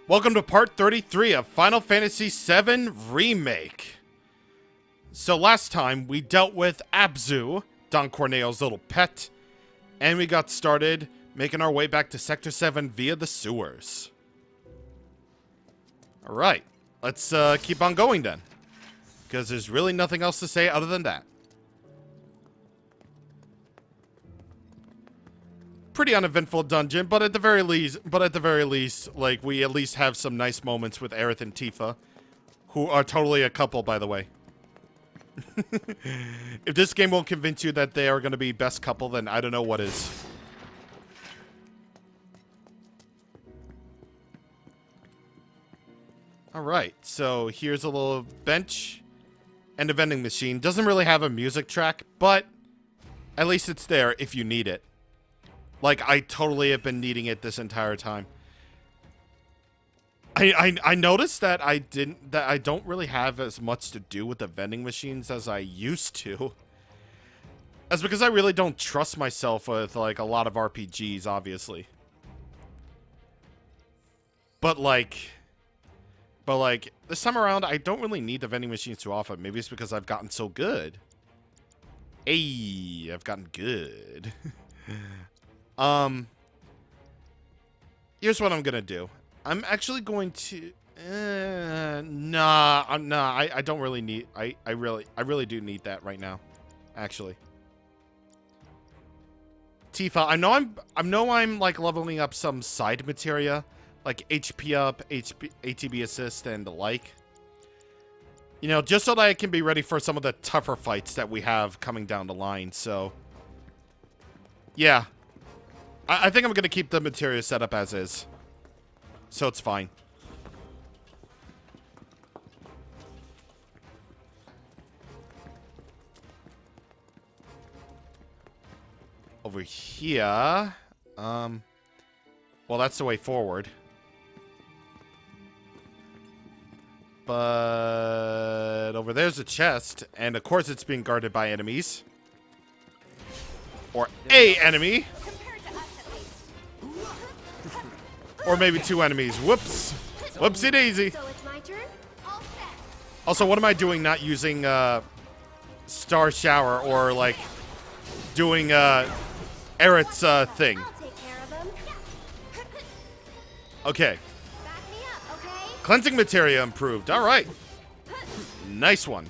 Welcome to part 33 of Final Fantasy VII Remake. So last time we dealt with Abzu, Don Corneo's little pet, and we got started making our way back to Sector 7 via the sewers. Alright, let's keep on going then, because there's really nothing else to say other than that. Pretty uneventful dungeon, but at the very least, like, we at least have some nice moments with Aerith and Tifa, who are totally a couple, by the way. If this game won't convince you that they are going to be best couple, then I don't know what is. Alright, so here's a little bench and a vending machine. Doesn't really have a music track, but at least it's there if you need it. Like, I totally have been needing it this entire time. I noticed that I don't really have as much to do with the vending machines as I used to. That's because I really don't trust myself with, like, a lot of RPGs, obviously. But this time around, I don't really need the vending machines too often. Maybe it's because I've gotten so good. Hey, I've gotten good. Here's what I'm gonna do. I'm actually going to, I don't really need, I really do need that right now, actually. Tifa, I know I'm like leveling up some side materia, like HP up, ATB assist, and the like. You know, just so that I can be ready for some of the tougher fights that we have coming down the line, so. Yeah. I think I'm going to keep the materia set up as is. So it's fine. Over here. Well, that's the way forward. But over there's a chest. And of course it's being guarded by enemies. Or a enemy. Or maybe two enemies. Whoops. Whoopsie daisy. Also, what am I doing not using Star Shower or like doing Aerith's thing? Okay. Cleansing materia improved. All right. Nice one.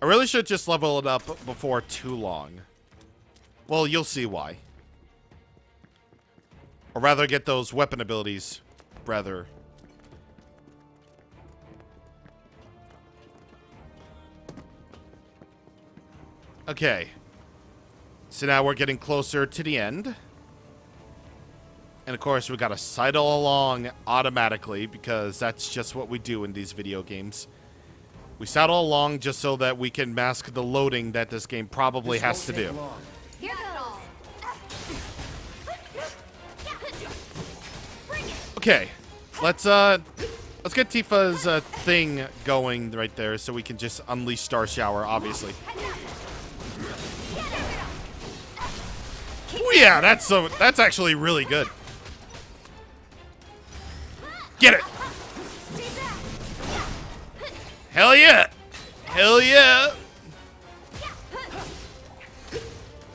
I really should just level it up before too long. Well, you'll see why. Or rather, get those weapon abilities, rather. Okay. So now we're getting closer to the end. And of course, we gotta sidle along automatically, because that's just what we do in these video games. We sidle along just so that we can mask the loading that this game probably has to do. Here goes. Okay, let's get Tifa's thing going right there, so we can just unleash Star Shower, obviously. Oh yeah, that's actually really good. Get it! Hell yeah! Hell yeah!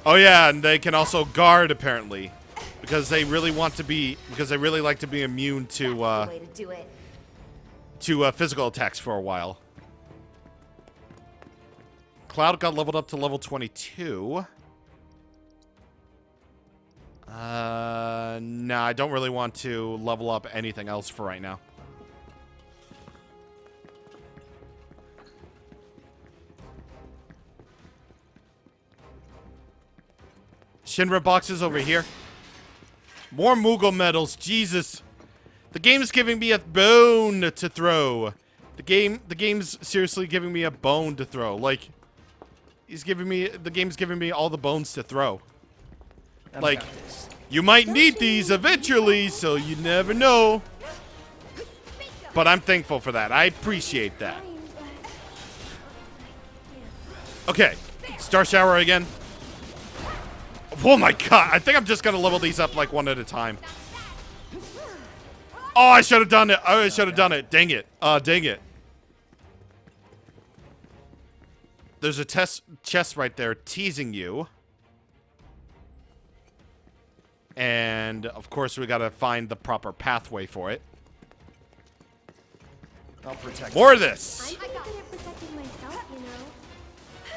Oh yeah, and they can also guard apparently. Because they really like to be immune to physical attacks for a while. Cloud got leveled up to level 22. Nah, I don't really want to level up anything else for right now. Shinra boxes over here. More Moogle medals, Jesus. The game's giving me a bone to throw. The game's seriously giving me a bone to throw. Like, the game's giving me all the bones to throw. Like, you might need these eventually, so you never know. But I'm thankful for that. I appreciate that. Okay, Star Shower again. Oh my god, I think I'm just gonna level these up like one at a time. Oh, I should have done it. I should have done it. Dang it. Dang it. There's a chest right there teasing you. And, of course, we gotta find the proper pathway for it. I'll protect More of this! I'm pretty good at protecting myself, you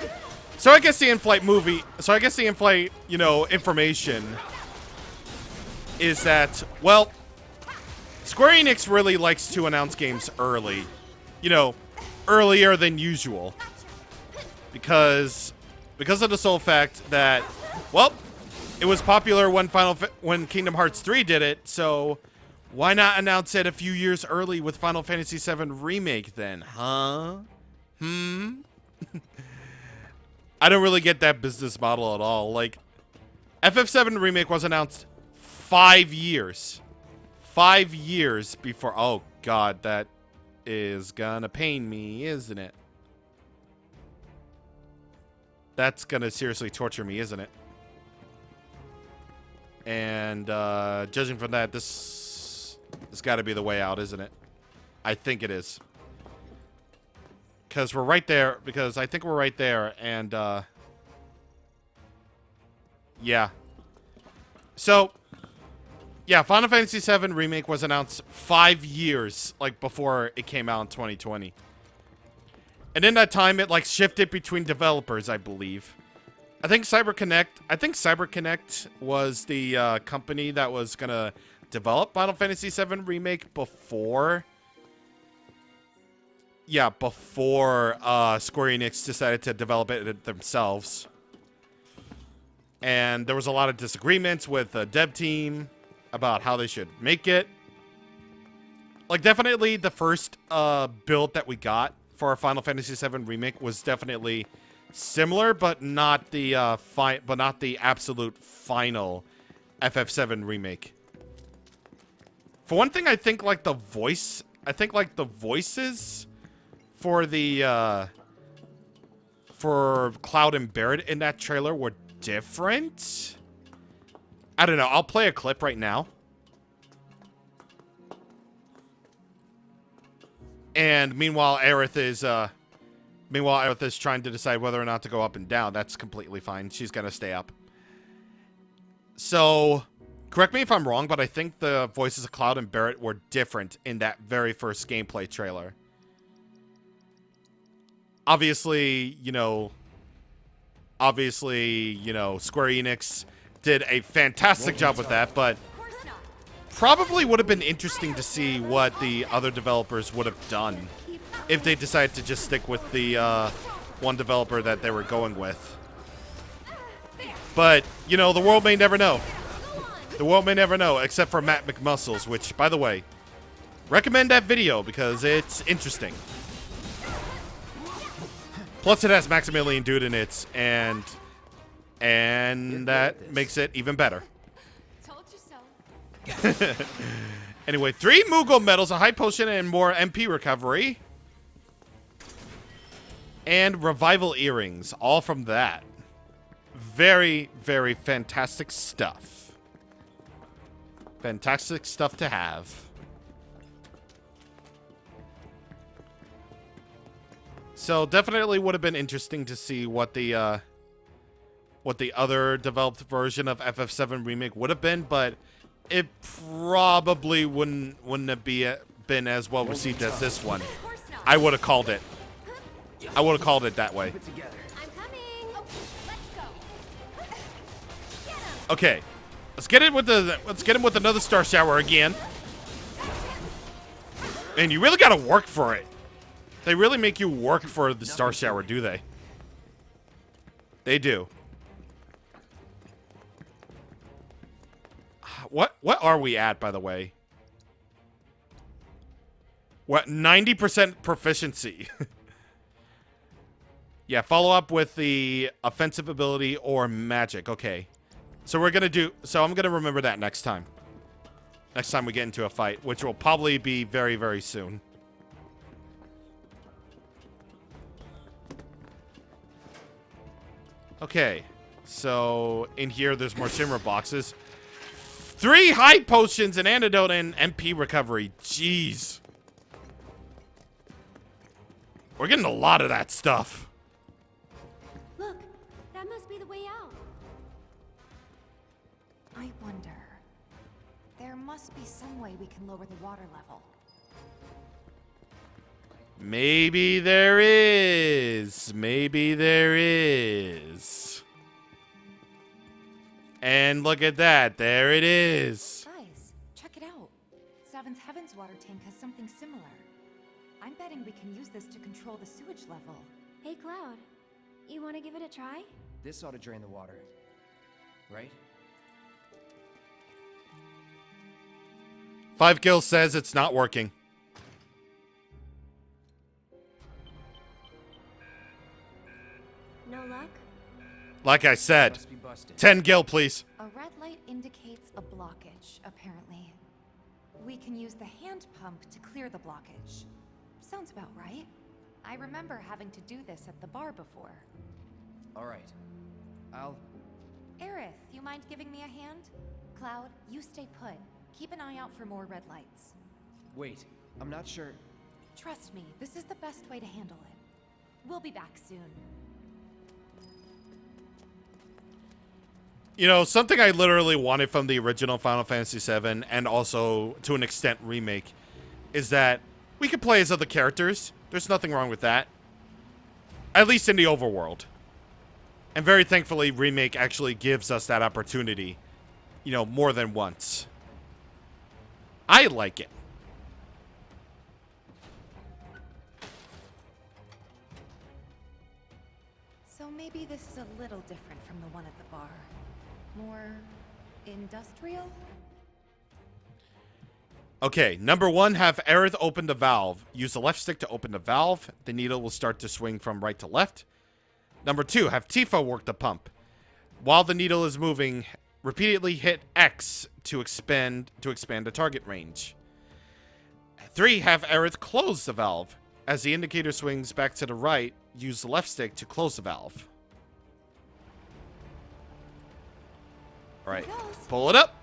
know. So I guess the in-flight movie... So I guess the in-flight, you know, information is that, well, Square Enix really likes to announce games early. You know, earlier than usual. Because of the sole fact that, well, it was popular when Kingdom Hearts 3 did it, so why not announce it a few years early with Final Fantasy VII Remake then, huh? I don't really get that business model at all. Like, FF7 Remake was announced 5 years. 5 years before... Oh, God, that is gonna pain me, isn't it? That's gonna seriously torture me, isn't it? And judging from that, this has got to be the way out, isn't it? I think it is. Because we're right there. Because I think we're right there. And, yeah. So, yeah, Final Fantasy VII Remake was announced 5 years, like, before it came out in 2020. And in that time, it, like, shifted between developers, I believe. I think CyberConnect was the company that was gonna develop Final Fantasy VII Remake before. Yeah, before Square Enix decided to develop it themselves. And there was a lot of disagreements with the dev team about how they should make it. Like, definitely the first build that we got for our Final Fantasy VII Remake was definitely similar, but not the absolute final FF7 remake. For one thing, I think like the voices for the for Cloud and Barret in that trailer were different. I don't know. I'll play a clip right now. And meanwhile, Aerith is trying to decide whether or not to go up and down. That's completely fine. She's gonna stay up. So, correct me if I'm wrong, but I think the voices of Cloud and Barret were different in that very first gameplay trailer. Obviously, you know, Square Enix did a fantastic job with that, but probably would have been interesting to see what the other developers would have done if they decided to just stick with the one developer that they were going with. But, you know, the world may never know. The world may never know, except for Matt McMuscles, which, by the way, recommend that video because it's interesting. Plus, it has Maximilian Dood in it, and that makes it even better. Anyway, 3 Moogle medals, a high potion, and more MP recovery. And revival earrings, all from that. Very, very fantastic stuff. Fantastic stuff to have. So definitely would have been interesting to see what the other developed version of FF7 Remake would have been, but it probably wouldn't have been as well received as this one. I would have called it. I would have called it that way. I'm coming. Let's go. Okay, let's get him with another star shower again. And you really gotta work for it. They really make you work for the star shower, do they? They do. What are we at, by the way? What, 90% proficiency? Yeah, follow up with the offensive ability or magic. Okay. So I'm gonna remember that next time. Next time we get into a fight, which will probably be very, very soon. Okay. So in here there's more Shinra boxes. 3 high potions, an antidote, and MP recovery. Jeez. We're getting a lot of that stuff. Look, that must be the way out. I wonder. There must be some way we can lower the water level. Maybe there is. Maybe there is. And look at that. There it is. Guys, check it out. Seventh Heaven's water tank has something similar. I'm betting we can use this to control the sewage level. Hey, Cloud. You want to give it a try? This ought to drain the water. Right? 5 Gil says it's not working. No luck? Like I said, Must be busted. 10 Gil, please. A red light indicates a blockage, apparently. We can use the hand pump to clear the blockage. Sounds about right. I remember having to do this at the bar before. All right. I'll... Aerith, you mind giving me a hand? Cloud, you stay put. Keep an eye out for more red lights. Wait. I'm not sure... Trust me, this is the best way to handle it. We'll be back soon. You know, something I literally wanted from the original Final Fantasy VII, and also, to an extent, Remake, is that we could play as other characters. There's nothing wrong with that. At least in the overworld. And very thankfully, Remake actually gives us that opportunity, you know, more than once. I like it. So maybe this is a little different from the one at the bar. More industrial? Okay, number 1, have Aerith open the valve. Use the left stick to open the valve. The needle will start to swing from right to left. Number 2, have Tifa work the pump. While the needle is moving, repeatedly hit X to expand the target range. 3, have Aerith close the valve. As the indicator swings back to the right, use the left stick to close the valve. Alright, pull it up.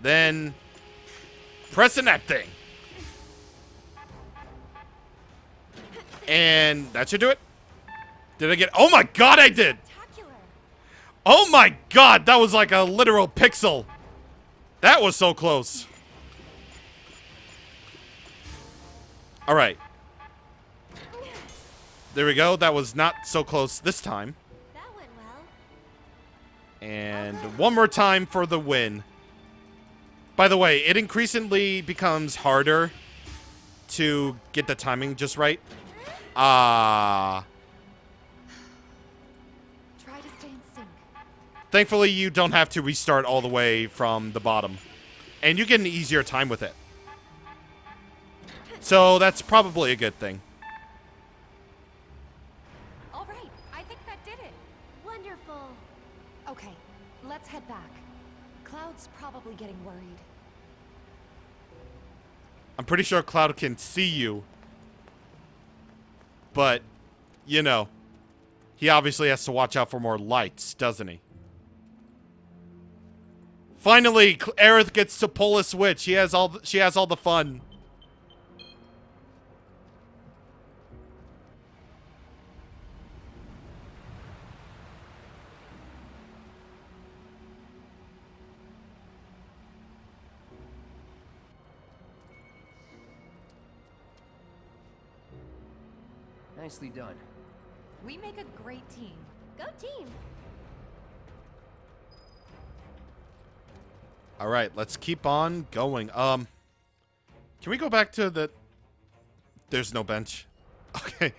Then, pressing that thing. And that should do it. Did I get... Oh my god, I did! Spectacular. Oh my god, that was like a literal pixel. That was so close. Alright. There we go. That was not so close this time. That went well. And one more time for the win. By the way, it increasingly becomes harder to get the timing just right. Try to stay in sync. Thankfully, you don't have to restart all the way from the bottom. And you get an easier time with it. So that's probably a good thing. All right, I think that did it. Wonderful. Okay, let's head back. Cloud's probably getting worried. I'm pretty sure Cloud can see you. But, you know, he obviously has to watch out for more lights, doesn't he? Finally, Aerith gets to pull a switch. She has all the fun. Nicely done. We make a great team. Go team. All right, let's keep on going. Can we go back to the... There's no bench. Okay.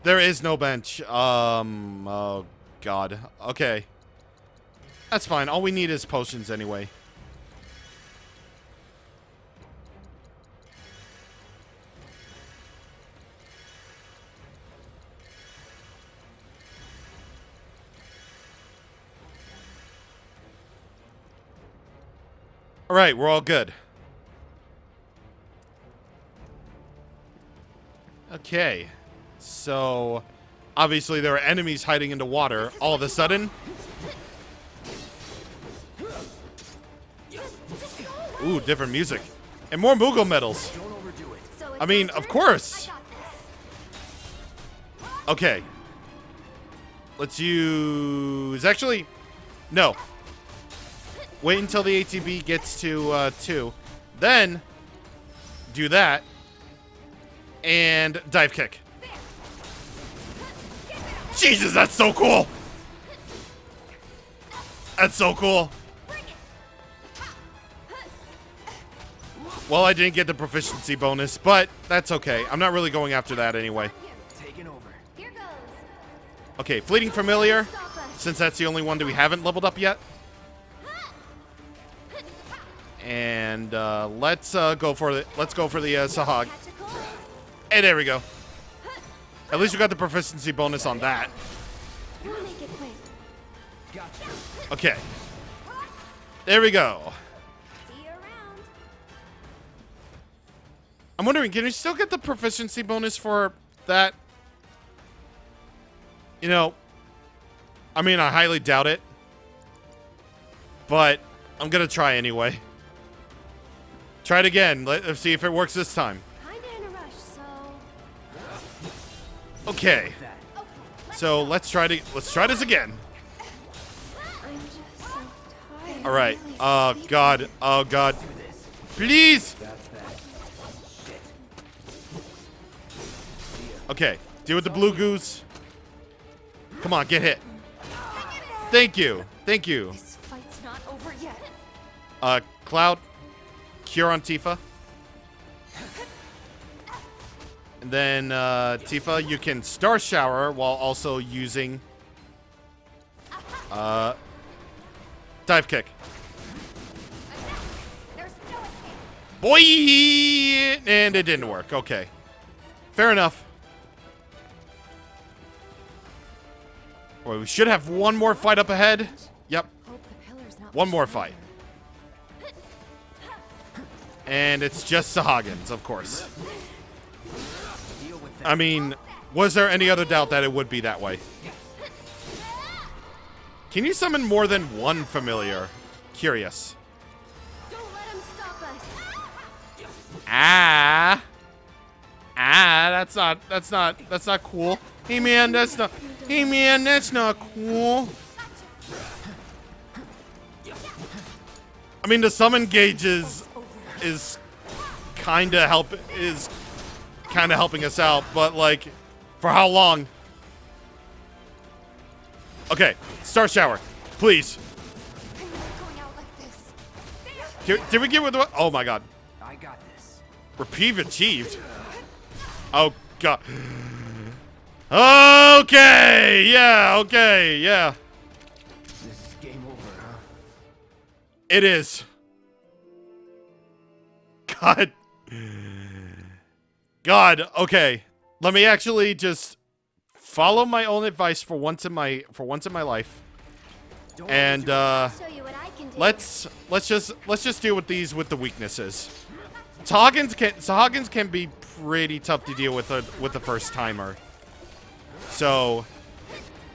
There is no bench. Oh, God. Okay. That's fine. All we need is potions anyway. All right, we're all good. Okay. So, obviously there are enemies hiding in the water all of a sudden. Ooh, different music. And more Moogle medals. Don't overdo it. So it's I mean, my of turn? course. I got this. Okay. Let's use... Actually, no. Wait until the ATB gets to 2. Then, do that. And dive kick. Jesus, that's so cool. That's so cool. Well, I didn't get the proficiency bonus, but that's okay. I'm not really going after that anyway. Taking over. Here goes. Okay, Fleeting Familiar, Stop us. since that's the only one that we haven't leveled up yet. And let's go for the Sahag. Catch a cold. Hey, there we go. At least we got the proficiency bonus on that. We'll make it quick. Gotcha. Okay. There we go. See you around. I'm wondering, can we still get the proficiency bonus for that? You know, I mean, I highly doubt it. But I'm going to try anyway. Try it again. Let's see if it works this time. Kinda in a rush, so Okay. So let's try this again. I'm just so tired. All right. Oh God. Oh God. Please. Okay. Deal with the blue goose. Come on, get hit. Thank you. Thank you. This fight's not over yet. Cloud. Cure on Tifa. And then, Tifa, you can Star Shower while also using, Dive Kick. There's no escape. Boy! And it didn't work. Okay. Fair enough. Well, we should have one more fight up ahead. Yep. Hope the pillar's not One more pushing fight. over. And it's just Sahagins, of course. Deal with that. I mean, was there any other doubt that it would be that way? Can you summon more than one familiar? Curious. Don't let him stop us. Ah, that's not cool. Hey man, that's not cool. I mean, the summon gauge is kind of helping us out, but like, for how long? Okay, Star Shower, please. I'm not going out like this. Did we get with the? Oh my God. I got this. Reprieve achieved. Oh God. Okay. Yeah. Okay. Yeah. This is game over, huh? It is. God. God. Okay. Let me actually just follow my own advice for once in my life, Don't and Show you what I can do. let's just deal with these with the weaknesses. Sahagins can be pretty tough to deal with the first timer. So,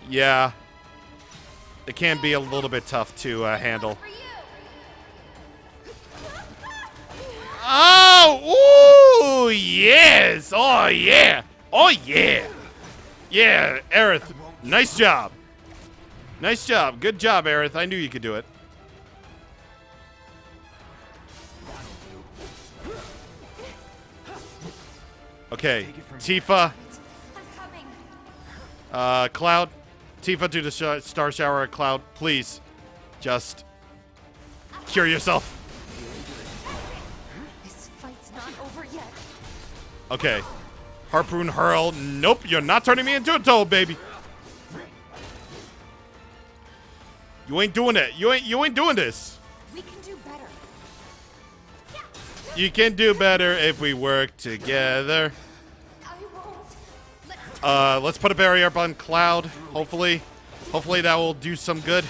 yeah, it can be a little bit tough to handle. For you. Oh, ooh, yes, oh yeah, oh yeah, yeah, Aerith, nice job, good job, Aerith. I knew you could do it. Okay, Tifa, I'm coming. Cloud, Tifa, do the Star Shower. Cloud, please, just cure yourself. This fight's not over yet. Okay, Harpoon Hurl. Nope, you're not turning me into a toad, baby. You ain't doing it. You ain't doing this. We can do better. You can do better if we work together. I won't. Let's put a barrier up on Cloud. Hopefully that will do some good.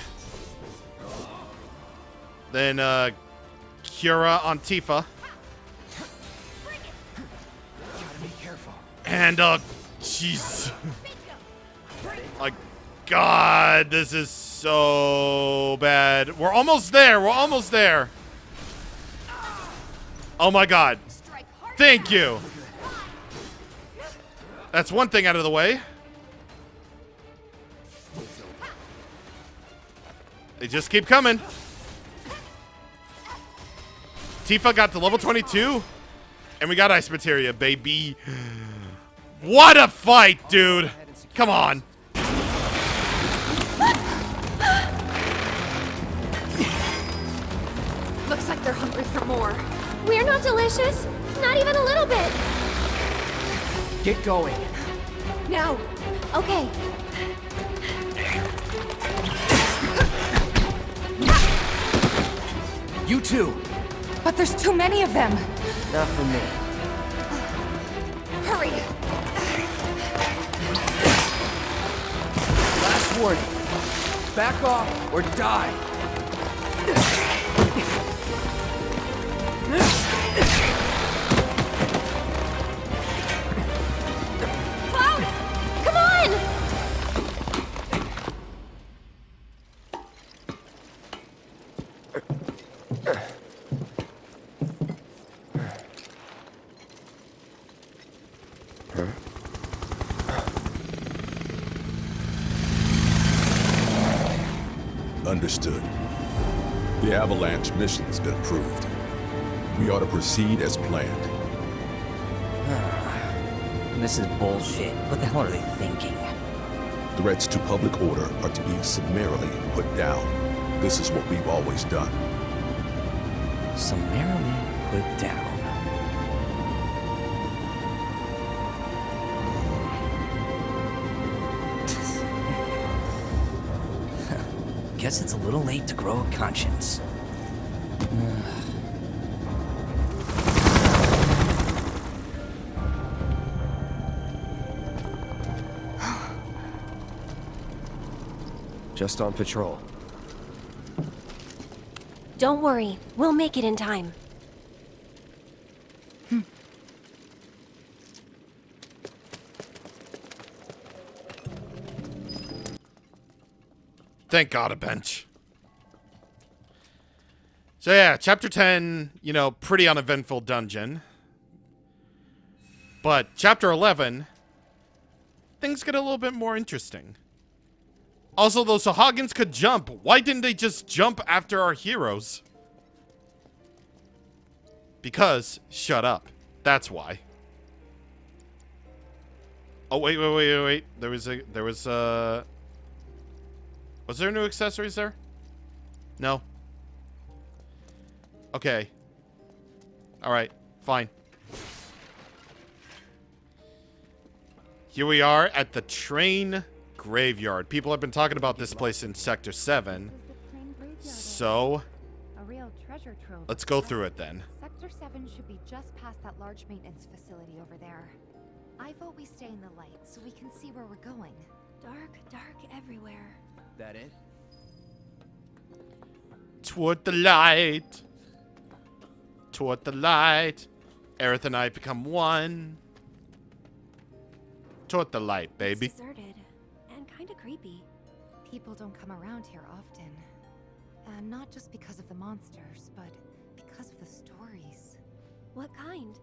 Then Cura on Tifa. Gotta be careful. And jeez. My God, this is so bad. We're almost there. Oh my god. Strike hard. Thank you. That's one thing out of the way. They just keep coming. Tifa got to level 22. And we got Ice Materia, baby. What a fight, dude. Come on. Looks like they're hungry for more. We're not delicious. Not even a little bit. Get going. Now. Okay. You too. But there's too many of them. Not for me. Hurry. Last warning. Back off or die. Cloud! Come on! Understood. The Avalanche mission's been approved. We ought to proceed as planned. This is bullshit. What the hell are they thinking? Threats to public order are to be summarily put down. This is what we've always done. Summarily put down. Guess it's a little late to grow a conscience. Just on patrol. Don't worry. We'll make it in time. Thank God, a bench. So yeah, chapter 10, you know, pretty uneventful dungeon. But chapter 11, things get a little bit more interesting. Also, those Sahagins could jump. Why didn't they just jump after our heroes? Because, shut up. That's why. Oh, wait. Was there new accessories there? No. Okay. Alright, fine. Here we are at the train graveyard. People have been talking about this place in Sector 7. So, A real treasure trove. let's go through it then. Sector 7 should be just past that large maintenance facility over there. I vote we stay in the light so we can see where we're going. Dark, dark everywhere. That it? Toward the light. Toward the light. Aerith and I become one. Toward the light, baby. It's deserted and kind of creepy. People don't come around here often. And not just because of the monsters, but because of the stories. What kind?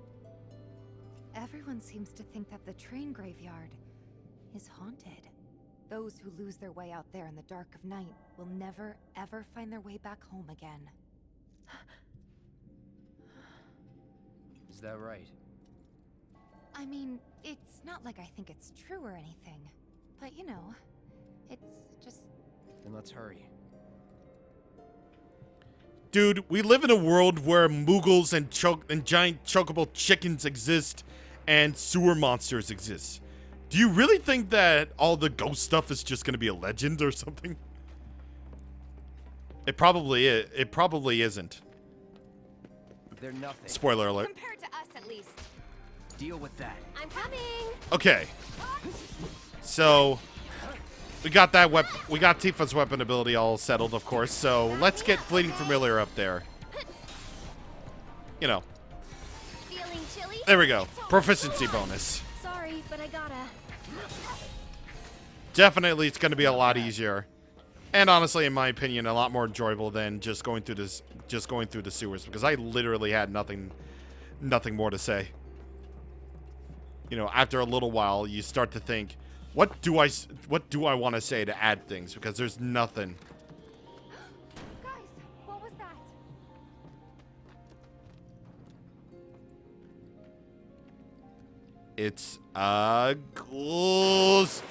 Everyone seems to think that the train graveyard is haunted. Those who lose their way out there in the dark of night will never, ever find their way back home again. Is that right? I mean, it's not like I think it's true or anything. But you know, it's just... Then let's hurry. Dude, we live in a world where Moogles and giant chocobo chickens exist and sewer monsters exist. Do you really think that all the ghost stuff is just going to be a legend or something? It probably is. It probably isn't. They're nothing. Spoiler alert. compared to us, at least. Deal with that. I'm coming! Okay. So, we got that we got Tifa's weapon ability all settled, of course. So, let's get Fleeting Familiar up there. You know. Feeling chilly? There we go. Proficiency bonus. Sorry, but I gotta. Definitely, it's going to be a lot easier, and honestly, in my opinion, a lot more enjoyable than just going through the sewers, because I literally had nothing nothing more to say. You know, after a little while, you start to think, what do I want to say to add things? Because there's nothing. Guys, what was that? It's ghouls.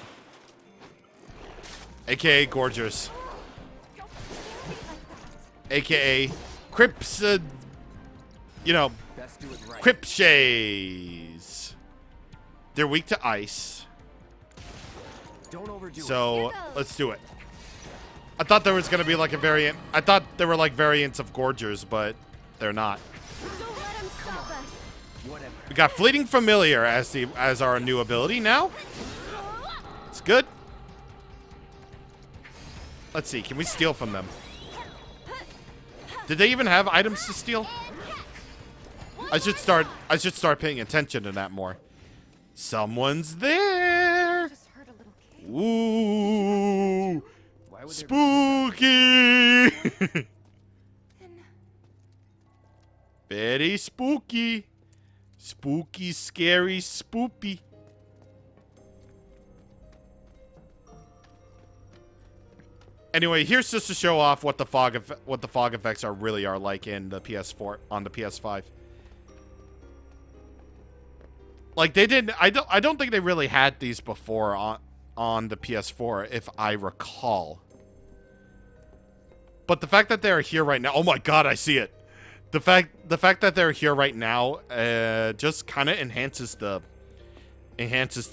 AKA Gorgers. Don't scare me like that. AKA Crips, you know, Best do it right. Cripshays. They're weak to ice. Don't overdo it. So, let's do it. I thought there was going to be like a variant. I thought there were like variants of Gorgers, but they're not. Don't let him stop us. Whatever. We got Fleeting Familiar as our new ability now. It's good. Let's see. Can we steal from them? Did they even have items to steal? I should start paying attention to that more. Someone's there. Just heard a little kid. Ooh. Why would there Spooky. Very spooky. Spooky, scary, spoopy. Anyway, here's just to show off what the fog effects really are like in the PS4 on the PS5. Like they didn't. I don't think they really had these before on the PS4, if I recall. But the fact that they're here right now, oh my god, I see it. The fact that they're here right now just kind of enhances the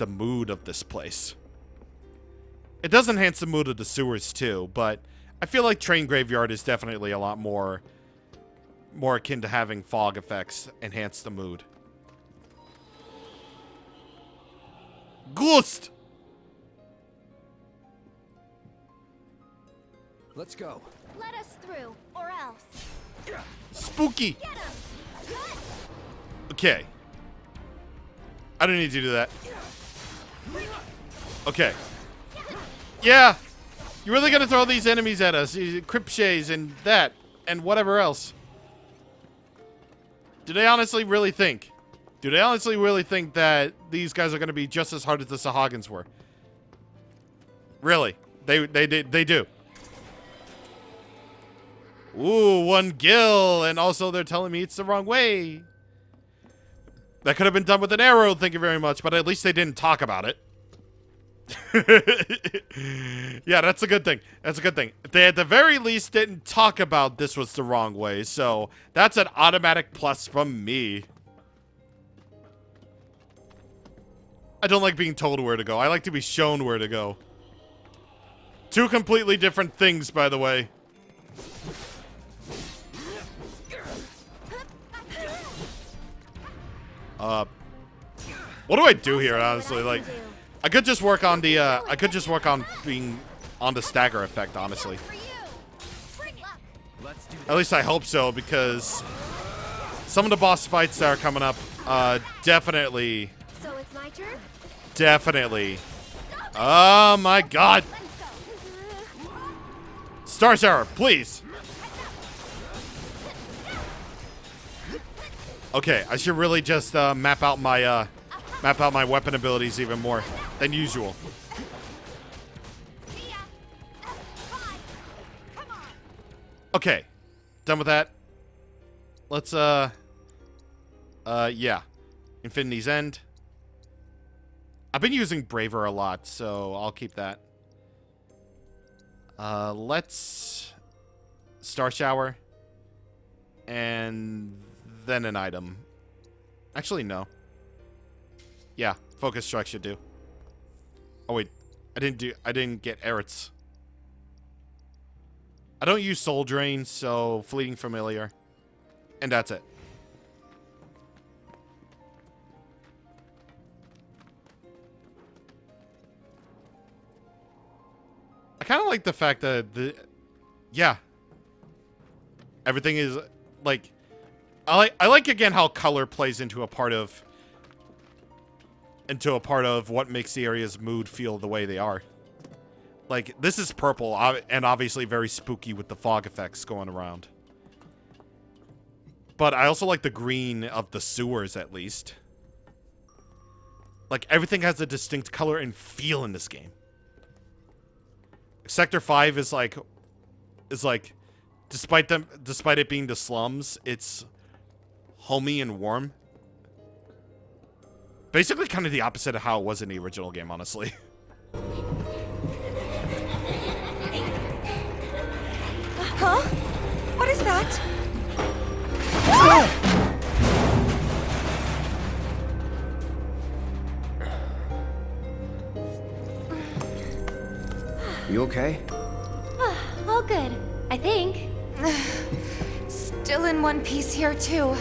mood of this place. It does enhance the mood of the sewers too, but I feel like Train Graveyard is definitely a lot more akin to having fog effects enhance the mood. Ghost! Let's go. Let us through, or else. Spooky! Get him! Okay. I don't need to do that. Okay. Yeah! You're really gonna throw these enemies at us? Cripshays and that, and whatever else. Do they honestly really think? Do they honestly really think that these guys are gonna be just as hard as the Sahagins were? Really? They do. Ooh, one gill, and also they're telling me it's the wrong way. That could have been done with an arrow, thank you very much, but at least they didn't talk about it. Yeah, that's a good thing. That's a good thing. They at the very least didn't talk about this was the wrong way, so that's an automatic plus from me. I don't like being told where to go. I like to be shown where to go. Two completely different things, by the way. What do I do here, honestly? Like, I could just work on the, being on the stagger effect, honestly. Let's do At least I hope so, because some of the boss fights that are coming up, definitely, So it's my turn? definitely. Oh my god! Star Shower, please! Okay, I should really just map out my weapon abilities even more than usual. Okay, done with that. Let's yeah, Infinity's End. I've been using Braver a lot, so I'll keep that. Let's Star Shower and then an item. Actually, no. Yeah, Focus Strike should do. Oh wait, I didn't get Eretz. I don't use Soul Drain, so Fleeting Familiar. And that's it. I kind of like the fact that yeah. Everything is like I like again how color plays into a part of what makes the area's mood feel the way they are. Like, this is purple, and obviously very spooky with the fog effects going around. But I also like the green of the sewers, at least. Like, everything has a distinct color and feel in this game. Sector 5 is like, despite it being the slums, it's homey and warm. Basically kind of the opposite of how it was in the original game, honestly. Huh? What is that? You okay? All good, I think. Still in one piece here, too.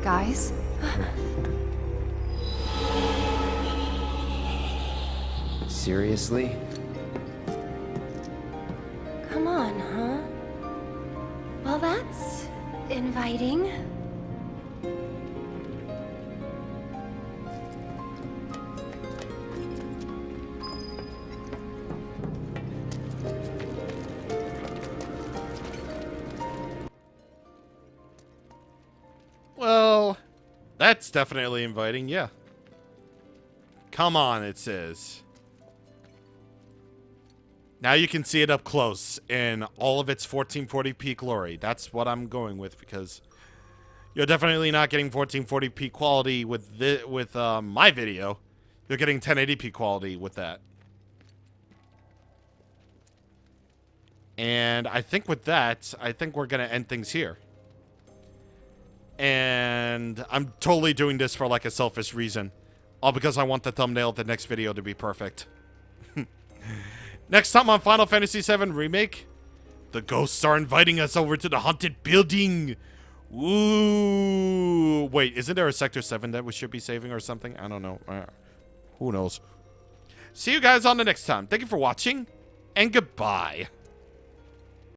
Guys? Seriously? Come on, huh? Well, that's inviting. Well, that's definitely inviting, yeah. Come on, it says. Now you can see it up close in all of its 1440p glory. That's what I'm going with, because you're definitely not getting 1440p quality with my video. You're getting 1080p quality with that. And I think with that, I think we're going to end things here. And I'm totally doing this for like a selfish reason. All because I want the thumbnail of the next video to be perfect. Next time on Final Fantasy VII Remake, the ghosts are inviting us over to the haunted building. Ooh. Wait, isn't there a Sector 7 that we should be saving or something? I don't know. Who knows? See you guys on the next time. Thank you for watching, and goodbye.